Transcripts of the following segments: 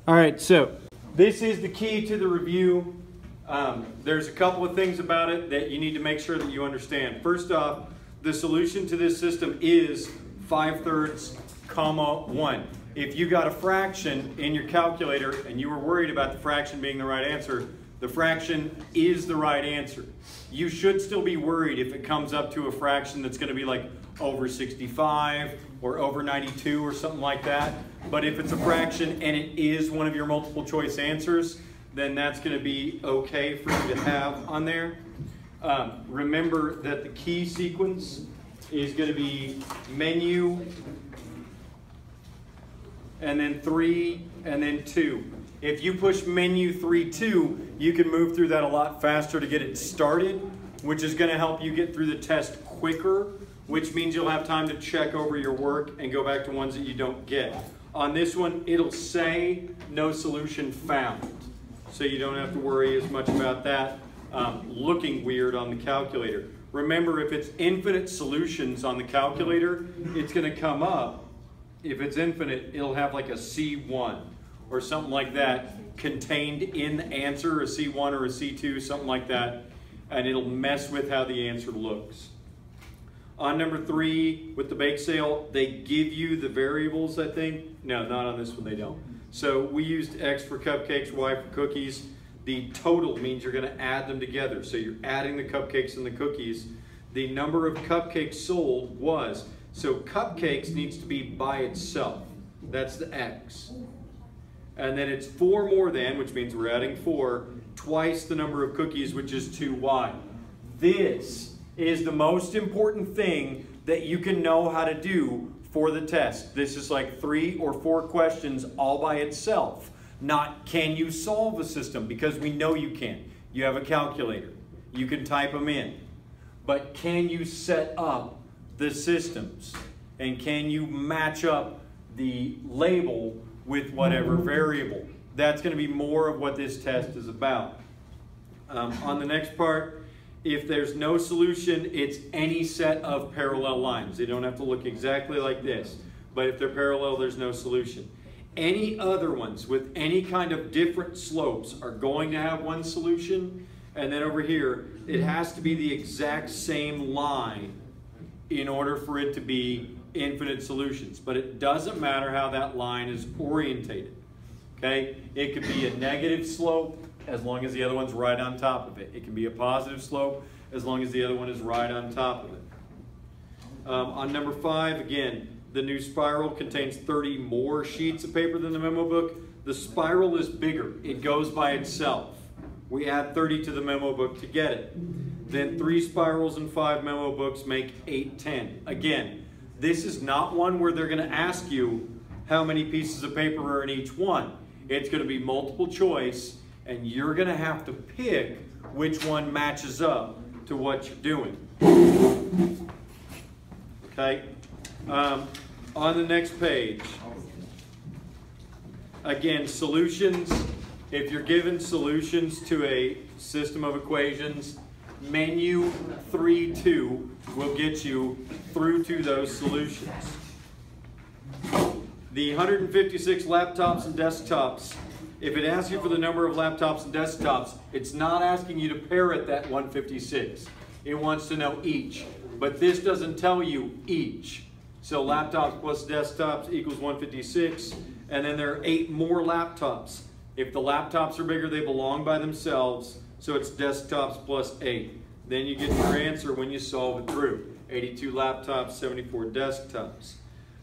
All right, so this is the key to the review. There's a couple of things about it that you need to make sure that you understand. First off, the solution to this system is 5/3, 1. If you got a fraction in your calculator and you were worried about the fraction being the right answer, the fraction is the right answer. You should still be worried if it comes up to a fraction that's going to be like over 65 or over 92 or something like that. But if it's a fraction and it is one of your multiple choice answers, then that's going to be okay for you to have on there. Remember that the key sequence is going to be menu, and then 3, and then 2. If you push menu 3, 2, you can move through that a lot faster to get it started, which is going to help you get through the test quicker, which means you'll have time to check over your work and go back to ones that you don't get. On this one, it'll say no solution found, so you don't have to worry as much about that looking weird on the calculator. Remember, if it's infinite solutions on the calculator, it's going to come up. If it's infinite, it'll have like a C1 or something like that contained in the answer, a C1 or a C2, something like that, and it'll mess with how the answer looks. On number 3, with the bake sale, they give you the variables, I think. No, not on this one, they don't. So we used X for cupcakes, Y for cookies. The total means you're going to add them together. So you're adding the cupcakes and the cookies. The number of cupcakes sold was, so cupcakes needs to be by itself. That's the X. And then it's 4 more than, which means we're adding 4, twice the number of cookies, which is 2Y. This is the most important thing that you can know how to do for the test. This is like 3 or 4 questions all by itself. Not can you solve a system, because we know you can. You have a calculator. You can type them in. But can you set up the systems? And can you match up the label with whatever variable? That's going to be more of what this test is about. On the next part, if there's no solution, it's any set of parallel lines. They don't have to look exactly like this, but if they're parallel, there's no solution. Any other ones with any kind of different slopes are going to have one solution, and then over here, it has to be the exact same line in order for it to be infinite solutions. But it doesn't matter how that line is orientated. Okay? It could be a negative slope as long as the other one's right on top of it. It can be a positive slope as long as the other one is right on top of it. On number 5, again, the new spiral contains 30 more sheets of paper than the memo book. The spiral is bigger. It goes by itself. We add 30 to the memo book to get it. Then 3 spirals and 5 memo books make 8, 10. Again, this is not one where they're going to ask you how many pieces of paper are in each one. It's going to be multiple choice, and you're going to have to pick which one matches up to what you're doing. Okay? On the next page, again, solutions. If you're given solutions to a system of equations, menu 3, 2 will get you through to those solutions. The 156 laptops and desktops, if it asks you for the number of laptops and desktops, it's not asking you to parrot that 156. It wants to know each, but this doesn't tell you each. So laptops plus desktops equals 156, and then there are 8 more laptops. If the laptops are bigger, they belong by themselves, so it's desktops plus 8. Then you get your answer when you solve it through. 82 laptops, 74 desktops.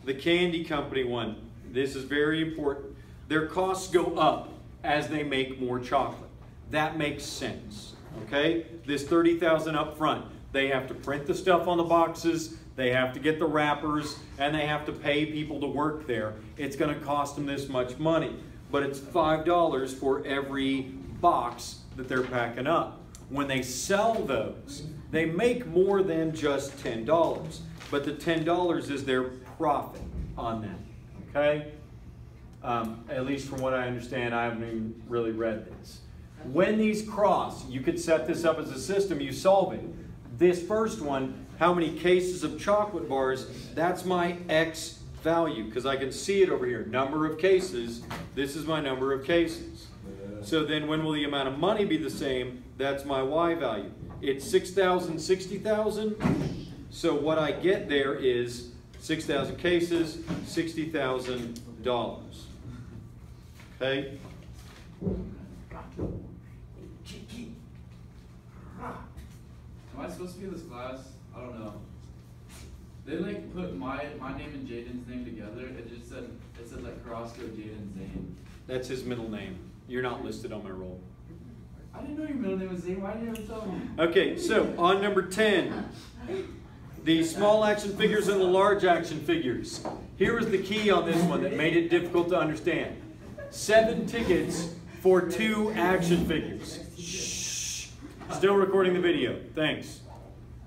The candy company one, this is very important. Their costs go up as they make more chocolate. That makes sense, okay? This $30,000 up front, they have to print the stuff on the boxes, they have to get the wrappers, and they have to pay people to work there. It's going to cost them this much money, but it's $5 for every box that they're packing up. When they sell those, they make more than just $10, but the $10 is their profit on that, okay? At least from what I understand, I haven't even really read this. When these cross, you could set this up as a system, you solve it. This first one, how many cases of chocolate bars, that's my X value, because I can see it over here, number of cases This is my number of cases. So then when will the amount of money be the same? That's my Y value. It's 6,000, 60,000. So what I get there is 6,000 cases, $60,000. Okay? Am I supposed to be in this class? I don't know. They like put my name and Jaden's name together. It said like Carrasco, Jaden, Zane. That's his middle name. You're not listed on my roll. I didn't know your middle name was Zane. Why didn't you ever tell me? Okay, so on number 10, the small action figures and the large action figures. Here was the key on this one that made it difficult to understand. 7 tickets for 2 action figures. Shh. Still recording the video. Thanks.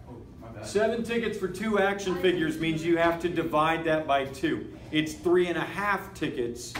Oh, my bad. 7 tickets for 2 action figures means you have to divide that by 2. It's 3.5 tickets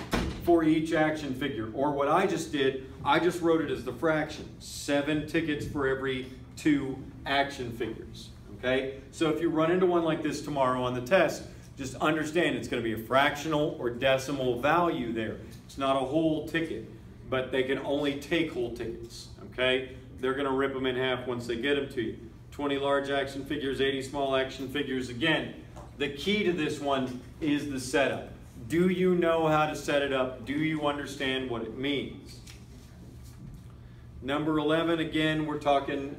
for each action figure. Or what I just did, I just wrote it as the fraction. 7 tickets for every 2 action figures. Okay? So if you run into one like this tomorrow on the test, just understand it's going to be a fractional or decimal value there. It's not a whole ticket, but they can only take whole tickets. Okay? They're going to rip them in half once they get them to you. 20 large action figures, 80 small action figures. Again, the key to this one is the setup. Do you know how to set it up? Do you understand what it means? Number 11, again, we're talking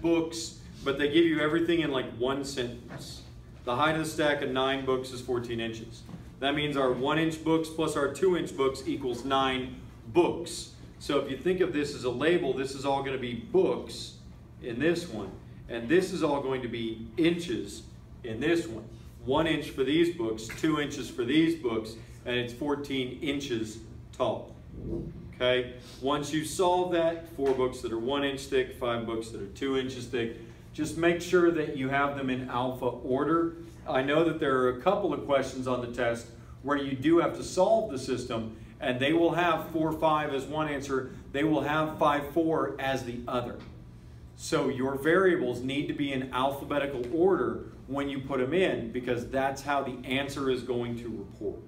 books, but they give you everything in like one sentence. The height of the stack of 9 books is 14 inches. That means our 1-inch books plus our 2-inch books equals 9 books. So if you think of this as a label, this is all going to be books in this one. And this is all going to be inches in this one. 1 inch for these books, 2 inches for these books, and it's 14 inches tall. Okay? Once you solve that, 4 books that are 1 inch thick, 5 books that are 2 inches thick, just make sure that you have them in alpha order. I know that there are a couple of questions on the test where you do have to solve the system, and they will have 4-5 as one answer. They will have 5-4 as the other. So your variables need to be in alphabetical order when you put them in, because that's how the answer is going to report.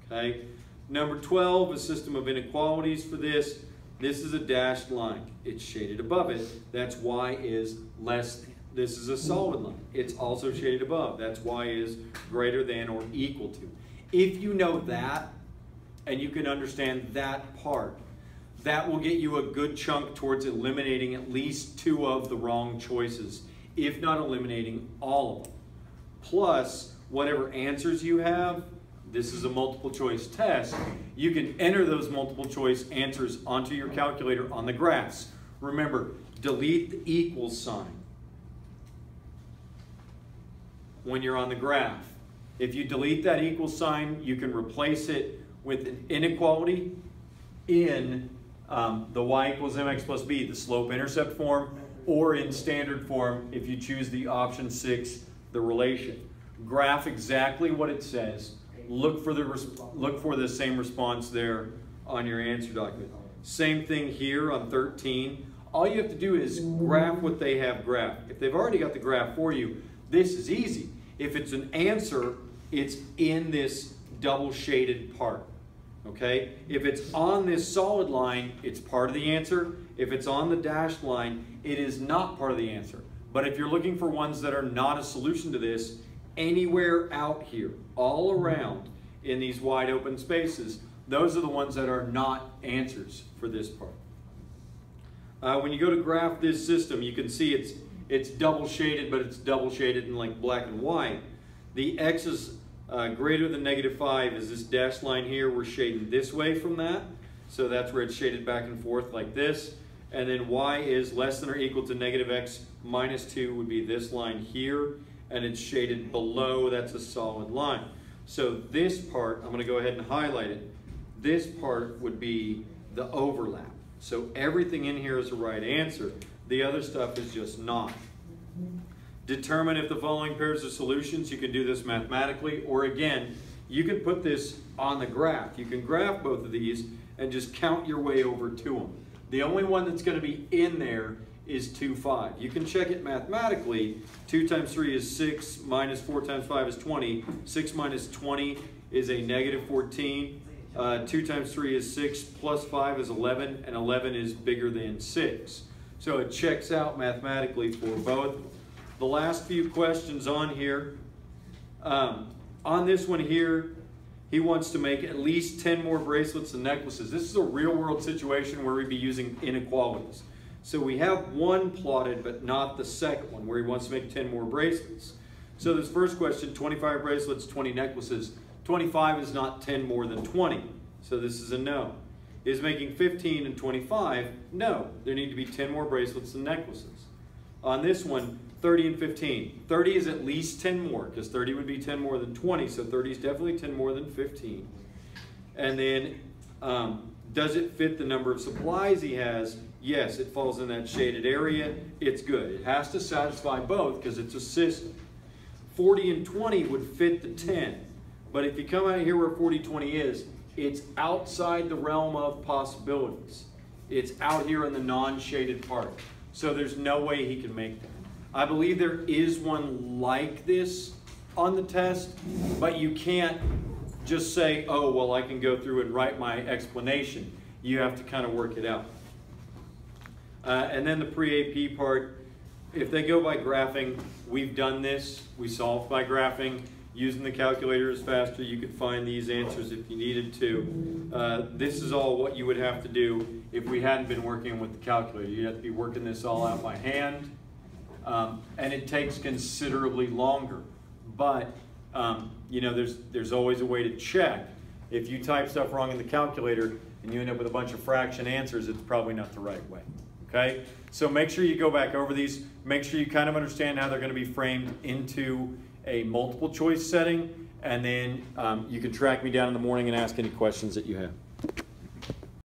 Okay? Number 12, a system of inequalities for this. This is a dashed line. It's shaded above it. That's y is less than. This is a solid line. It's also shaded above. That's y is greater than or equal to. If you know that, and you can understand that part, that will get you a good chunk towards eliminating at least 2 of the wrong choices, if not eliminating all of them. Plus, whatever answers you have, this is a multiple choice test, you can enter those multiple choice answers onto your calculator on the graphs. Remember, delete the equals sign when you're on the graph. If you delete that equals sign, you can replace it with an inequality in the y equals mx plus b, the slope-intercept form, or in standard form if you choose the option 6, the relation. Graph exactly what it says. Look for the same response there on your answer document. Same thing here on 13. All you have to do is graph what they have graphed. If they've already got the graph for you, this is easy. If it's an answer, it's in this double shaded part. Okay? If it's on this solid line, it's part of the answer. If it's on the dashed line, it is not part of the answer. But if you're looking for ones that are not a solution to this, anywhere out here, all around in these wide open spaces, those are the ones that are not answers for this part. When you go to graph this system, you can see it's double shaded, but it's double shaded in like black and white. The x is greater than -5 is this dashed line here. We're shading this way from that. So that's where it's shaded back and forth like this. And then y is less than or equal to -x minus 2 would be this line here. And it's shaded below, that's a solid line. So this part, I'm going to go ahead and highlight it. This part would be the overlap. So everything in here is the right answer. The other stuff is just not. Determine if the following pairs of solutions. You can do this mathematically, or again, you can put this on the graph. You can graph both of these and just count your way over to them. The only one that's going to be in there is 2, 5. You can check it mathematically. 2 times 3 is 6, minus 4 times 5 is 20. 6 minus 20 is a -14. 2 times 3 is 6, plus 5 is 11, and 11 is bigger than 6. So it checks out mathematically for both. The last few questions on here. On this one here, he wants to make at least 10 more bracelets and necklaces. This is a real world situation where we'd be using inequalities. So we have one plotted, but not the second one, where he wants to make 10 more bracelets. So this first question, 25 bracelets, 20 necklaces. 25 is not 10 more than 20. So this is a no. Is making 15 and 25? No. There need to be 10 more bracelets and necklaces. On this one, 30 and 15. 30 is at least 10 more, because 30 would be 10 more than 20, so 30 is definitely 10 more than 15. And then, does it fit the number of supplies he has? Yes, it falls in that shaded area. It's good. It has to satisfy both, because it's a system. 40 and 20 would fit the 10. But if you come out here where 40, 20 is, it's outside the realm of possibilities. It's out here in the non-shaded part. So there's no way he can make that. I believe there is one like this on the test, but you can't just say, oh, well, I can go through and write my explanation. You have to kind of work it out. And then the pre-AP part, if they go by graphing, we've done this. We solved by graphing. Using the calculator is faster. You could find these answers if you needed to. This is all what you would have to do if we hadn't been working with the calculator. You'd have to be working this all out by hand. And it takes considerably longer. But, you know, there's always a way to check. If you type stuff wrong in the calculator and you end up with a bunch of fraction answers, it's probably not the right way. Okay? So make sure you go back over these. Make sure you kind of understand how they're going to be framed into a multiple choice setting. And then you can track me down in the morning and ask any questions that you have.